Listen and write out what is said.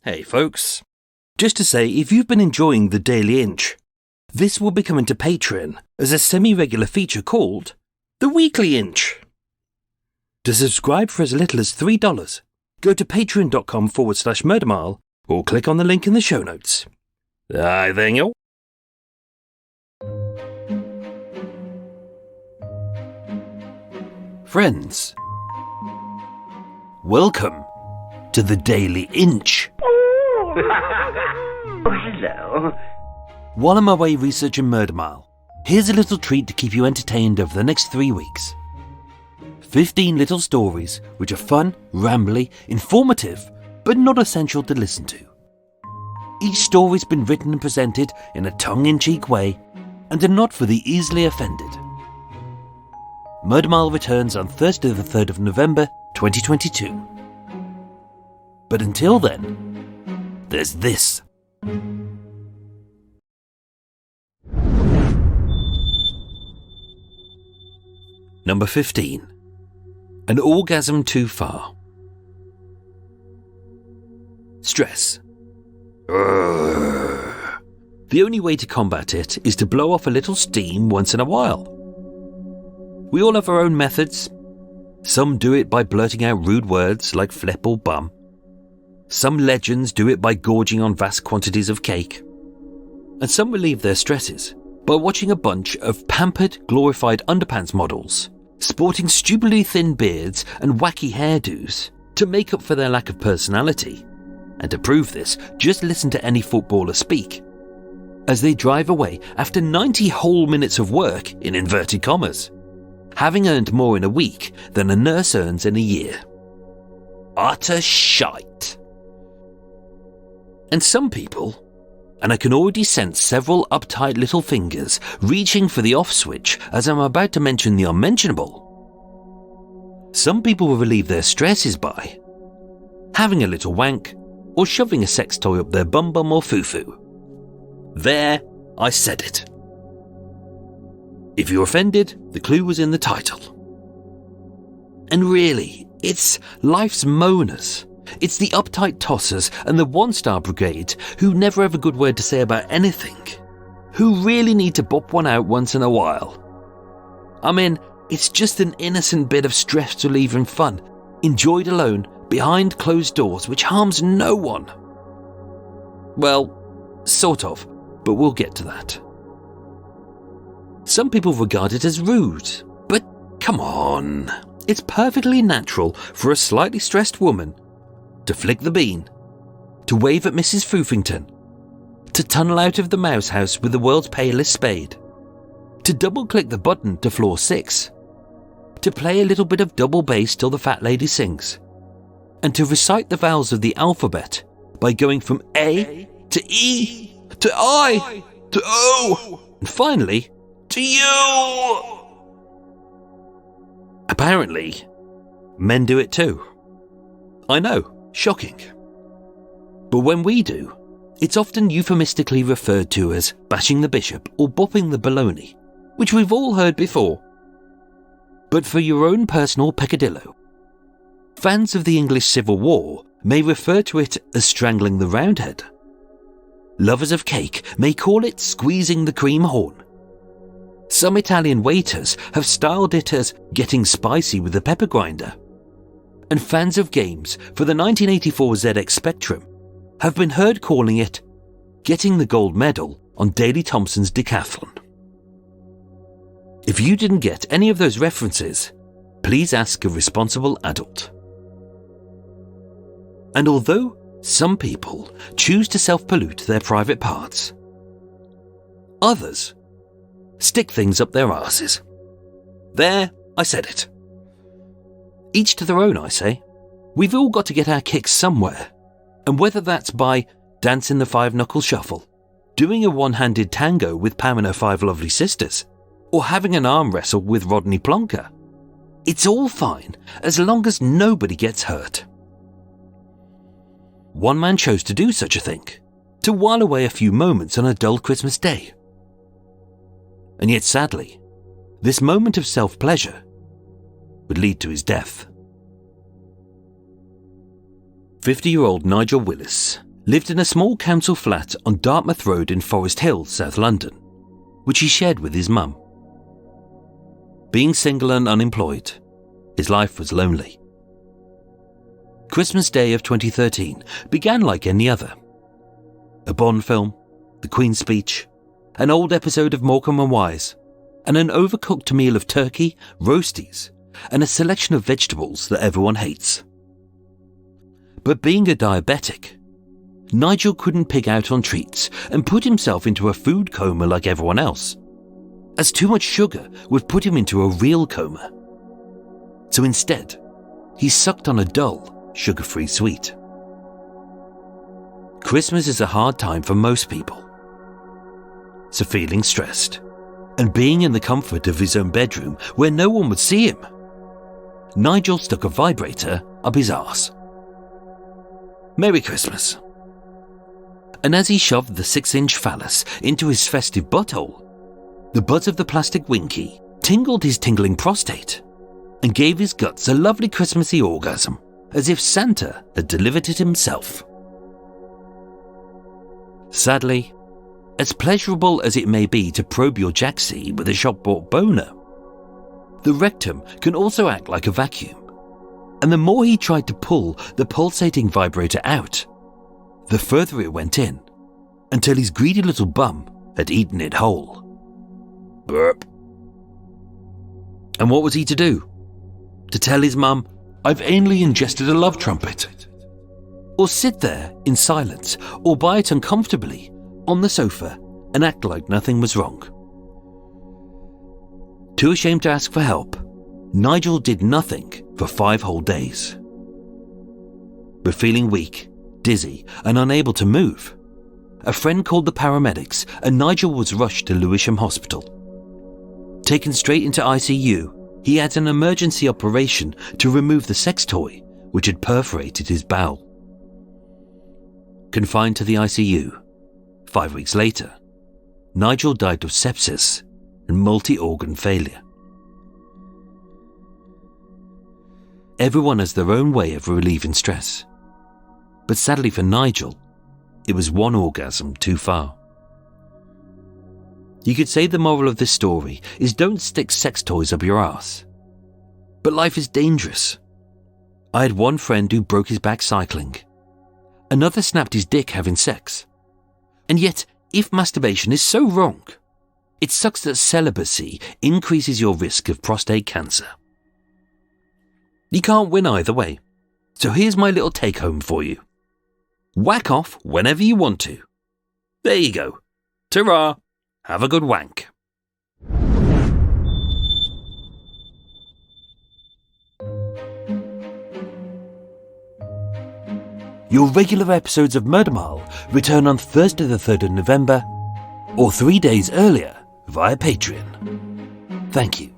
Hey folks, just to say if you've been enjoying the Daily Inch, this will be coming to Patreon as a semi-regular feature called the Weekly Inch. To subscribe for as little as $3, go to patreon.com/murdermile or click on the link in the show notes. Aye then yo. Friends, welcome to the Daily Inch. Oh, hello. While I'm away researching Murder Mile, here's a little treat to keep you entertained over the next 3 weeks. 15 little stories which are fun, rambly, informative, but not essential to listen to. Each story's been written and presented in a tongue-in-cheek way and are not for the easily offended. Murder Mile returns on Thursday the 3rd of November 2022. But until then, there's this. Number 15. An Orgasm Too Far. Stress. The only way to combat it is to blow off a little steam once in a while. We all have our own methods. Some do it by blurting out rude words like flip or bum. Some legends do it by gorging on vast quantities of cake. And some relieve their stresses by watching a bunch of pampered, glorified underpants models, sporting stupidly thin beards and wacky hairdos to make up for their lack of personality. And to prove this, just listen to any footballer speak as they drive away after 90 whole minutes of work, in inverted commas, having earned more in a week than a nurse earns in a year. Utter shite. And some people, and I can already sense several uptight little fingers reaching for the off switch as I'm about to mention the unmentionable. Some people will relieve their stresses by having a little wank or shoving a sex toy up their bum or foo-foo. There, I said it. If you're offended, the clue was in the title. And really, it's life's moaners. It's the uptight tossers and the one-star brigade who never have a good word to say about anything, who really need to bop one out once in a while. I mean, it's just an innocent bit of stress relief and fun, enjoyed alone, behind closed doors, which harms no one. Well, sort of, but we'll get to that. Some people regard it as rude, but come on. It's perfectly natural for a slightly stressed woman to flick the bean, to wave at Mrs. Foofington, to tunnel out of the mouse house with the world's palest spade, to double-click the button to floor 6, to play a little bit of double bass till the fat lady sings, and to recite the vowels of the alphabet by going from A to E to I to O, and finally to U. Apparently, men do it too. I know. Shocking. But when we do, it's often euphemistically referred to as bashing the bishop or bopping the baloney, which we've all heard before. But for your own personal peccadillo, fans of the English Civil War may refer to it as strangling the Roundhead. Lovers of cake may call it squeezing the cream horn. Some Italian waiters have styled it as getting spicy with the pepper grinder. And fans of games for the 1984 ZX Spectrum have been heard calling it getting the gold medal on Daley Thompson's decathlon. If you didn't get any of those references, please ask a responsible adult. And although some people choose to self-pollute their private parts, others stick things up their arses. There, I said it. Each to their own, I say. We've all got to get our kicks somewhere, and whether that's by dancing the five-knuckle shuffle, doing a one-handed tango with Pam and her 5 lovely sisters, or having an arm wrestle with Rodney Plonker, it's all fine as long as nobody gets hurt. One man chose to do such a thing, to while away a few moments on a dull Christmas day. And yet sadly, this moment of self-pleasure would lead to his death. 50-year-old Nigel Willis lived in a small council flat on Dartmouth Road in Forest Hill, South London, which he shared with his mum. Being single and unemployed, his life was lonely. Christmas Day of 2013 began like any other. A Bond film, the Queen's speech, an old episode of Morecambe and Wise, and an overcooked meal of turkey, roasties, and a selection of vegetables that everyone hates. But being a diabetic, Nigel couldn't pig out on treats and put himself into a food coma like everyone else, as too much sugar would put him into a real coma. So instead, he sucked on a dull, sugar-free sweet. Christmas is a hard time for most people. So feeling stressed, and being in the comfort of his own bedroom where no one would see him, Nigel stuck a vibrator up his arse. Merry Christmas. And as he shoved the 6-inch phallus into his festive butthole, the buzz of the plastic winky tingled his tingling prostate and gave his guts a lovely Christmassy orgasm, as if Santa had delivered it himself. Sadly, as pleasurable as it may be to probe your jacksie with a shop-bought boner, the rectum can also act like a vacuum, and the more he tried to pull the pulsating vibrator out, the further it went in, until his greedy little bum had eaten it whole. Burp. And what was he to do? To tell his mum, "I've anally ingested a love trumpet"? Or sit there in silence, or buy it uncomfortably on the sofa and act like nothing was wrong? Too ashamed to ask for help, Nigel did nothing for 5 whole days. But feeling weak, dizzy, and unable to move, a friend called the paramedics and Nigel was rushed to Lewisham Hospital. Taken straight into ICU, he had an emergency operation to remove the sex toy which had perforated his bowel. Confined to the ICU, 5 weeks later, Nigel died of sepsis and multi-organ failure. Everyone has their own way of relieving stress, but sadly for Nigel, it was one orgasm too far. You could say the moral of this story is don't stick sex toys up your arse. But life is dangerous. I had one friend who broke his back cycling. Another snapped his dick having sex. And yet, if masturbation is so wrong, it sucks that celibacy increases your risk of prostate cancer. You can't win either way. So here's my little take-home for you. Whack off whenever you want to. There you go. Ta-ra! Have a good wank. Your regular episodes of Murder Mile return on Thursday the 3rd of November, or 3 days earlier via Patreon. Thank you.